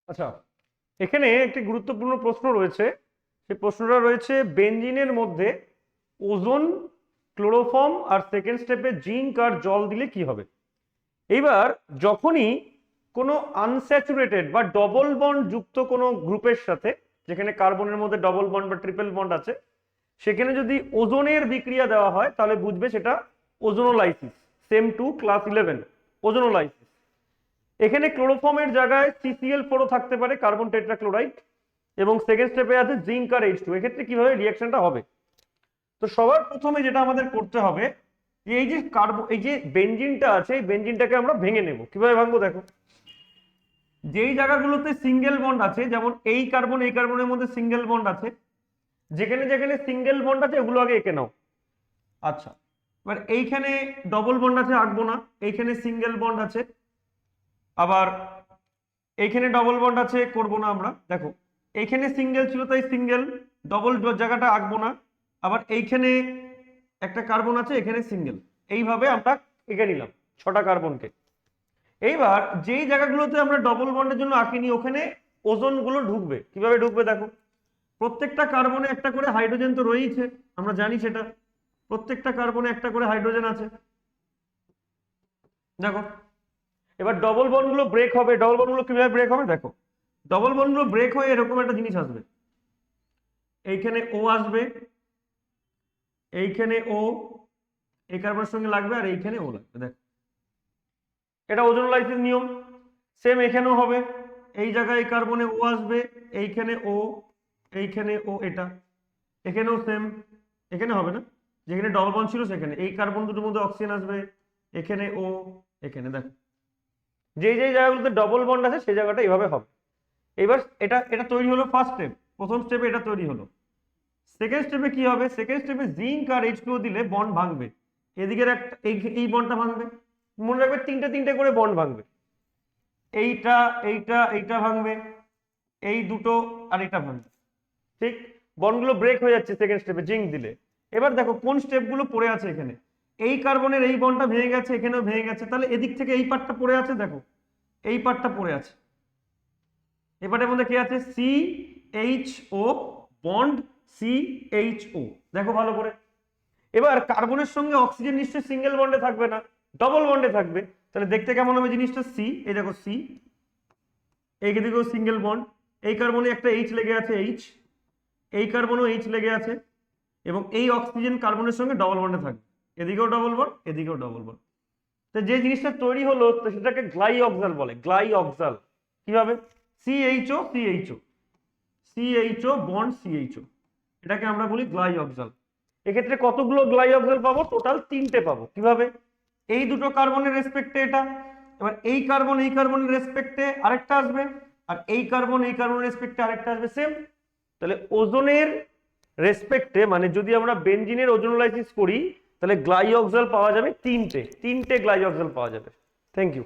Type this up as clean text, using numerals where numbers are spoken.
আচ্ছা, এখানে একটি গুরুত্বপূর্ণ প্রশ্ন রয়েছে। সেই প্রশ্নটা রয়েছে বেনজিনের মধ্যে ওজোন, ক্লোরোফর্ম আর সেকেন্ড স্টেপে জিঙ্ক আর জল দিলে কি হবে। এইবার যখনই কোনো আনস্যাচুরেটেড বা ডবল বন্ড যুক্ত কোনো গ্রুপের সাথে, যেখানে কার্বনের মধ্যে ডবল বন্ড বা ট্রিপল বন্ড আছে, সেখানে যদি ওজোনের বিক্রিয়া দেওয়া হয় তাহলে বুঝবে সেটা ozonolysis. Same to class 11 ozonolysis. এখানে ক্লোরোফর্মের জায়গায় CCl4 থাকতে পারে, কার্বন টেট্রাক্লোরাইড, এবং সেকেন্ড স্টেপে আছে জিঙ্ক আর H2। এক্ষেত্রে কিভাবে রিঅ্যাকশনটা হবে? তো সবার প্রথমে যেটা আমাদের করতে হবে, যে এই যে বেনজিনটা আছে, এই বেনজিনটাকে আমরা ভেঙে নেব। কিভাবে ভাঙবো দেখো। যেই জায়গাগুলোতে সিঙ্গেল বন্ড আছে, যেমন এই কার্বনের মধ্যে সিঙ্গেল বন্ড আছে, যেখানে যেখানে সিঙ্গেল বন্ড আছে ওগুলো আগে এঁকে নাও। আচ্ছা, এবার এইখানে ডবল বন্ড আছে, আঁকবো না। এইখানে সিঙ্গেল বন্ড আছে, আবার এইখানে ডবল বন্ড আছে, করব না আমরা। দেখো, এইখানে সিঙ্গেল ছিল তাই সিঙ্গেল, ডবল জায়গাটা আঁকবো না। আবার এইখানে একটা কার্বন আছে, এখানে সিঙ্গেল। এইভাবে আমরা এঁকে নিলাম 6টা কার্বনকে। এইবার যেই জায়গাগুলোতে আমরা ডবল বন্ডের জন্য আঁকিনি, ওখানে ওজোন গুলো ঢুকবে। কিভাবে ঢুকবে দেখো। প্রত্যেকটা কার্বনে একটা করে হাইড্রোজেন তো রয়েছে, আমরা জানি সেটা। প্রত্যেকটা কার্বনে একটা করে হাইড্রোজেন আছে, দেখো। এবার ডবল বন্ড গুলো ব্রেক হবে। ডবল বন্ড গুলো কিভাবে ব্রেক হবে দেখো। ডবল বন্ড গুলো ব্রেক হয়ে এরকম একটা জিনিস আসবে। এইখানে ও আসবে, এইখানে ও এই কার্বনের সঙ্গে লাগবে, আর এইখানে ও লাগবে। দেখো, এটা ওজোনোলাইসিস নিয়ম। সেম এখানেও হবে। এই জায়গায় এই কার্বনে ও আসবে, এইখানে ও, এইখানে ও, এটা এখানেও সেম। এখানে হবে না, যেখানে ডবল বন্ড ছিল সেখানে এই কার্বন দুটোর মধ্যে অক্সিজেন আসবে, এখানে ও, এখানে। দেখো, যেই যেই জায়গাগুলোতে ডবল বন্ড আছে সেই জায়গাটা এইভাবে হবে। এবার এটা এটা তৈরি হলো ফার্স্ট স্টেপ। প্রথম স্টেপে এটা তৈরি হলো। সেকেন্ড স্টেপে কি হবে? সেকেন্ড স্টেপে জিঙ্ক আর H2O দিলে বন্ড ভাঙবে। এদিকের একটা এই বন্ডটা ভাঙবে। মনে রাখবে তিনটে তিনটে করে বন্ড ভাঙবে। এইটা এইটা এইটা ভাঙবে, এই দুটো আর এটা ভাঙবে। ঠিক, বন্ডগুলো ব্রেক হয়ে যাচ্ছে সেকেন্ড স্টেপে জিঙ্ক দিলে। এবার দেখো কোন স্টেপগুলো পড়ে আছে এখানে। এই কার্বনের এই বন্ডটা ভেঙে গেছে, এখানেও ভেঙে গেছে, তাহলে এদিক থেকে এই পার্টটা পড়ে আছে। দেখো, এই পার্টটা পড়ে আছে। এবারের মধ্যে কি আছে? CHO bond CHO। দেখো ভালো করে। এবার কার্বনের সঙ্গে অক্সিজেন নিশ্চয়ই সিঙ্গেল বন্ডে থাকবে না, ডবল বন্ডে থাকবে। তাহলে দেখতে কেমন হবে জিনিসটা? সি, এই দেখো সি, এইদিকেও সিঙ্গেল বন্ড। এই কার্বনে একটা H লেগে আছে, H। এই কার্বনেও H লেগে আছে, এবং এই অক্সিজেন কার্বনের সঙ্গে ডবল বন্ডে থাকবে। এদিকেও ডবল বন্ড, এদিকেও ডবল বন্ড। তো যে জিনিসটা তৈরি হলো সেটাকে গ্লাইঅক্সাল বলে। গ্লাইঅক্সাল কিভাবে? CHO CHO CHO bond CHO, এটাকে আমরা বলি গ্লাইঅক্সাল। এক্ষেত্রে কতগুলো গ্লাইঅক্সাল পাবো? টোটাল 3টে পাবো। কিভাবে? এই দুটো কার্বনের রেসপেক্টে এটা, এবার এই কার্বনের রেসপেক্টে আরেকটা আসবে, আর এই কার্বনের রেসপেক্টে আরেকটা আসবে, সেম। তাহলে ওজোনের রেসপেক্টে, মানে যদি আমরা বেনজিনের ওজোনোলাইসিস করি, তাহলে গ্লাইঅক্সাল পাওয়া যাবে তিনটে গ্লাইঅক্সাল পাওয়া যাবে। Thank you.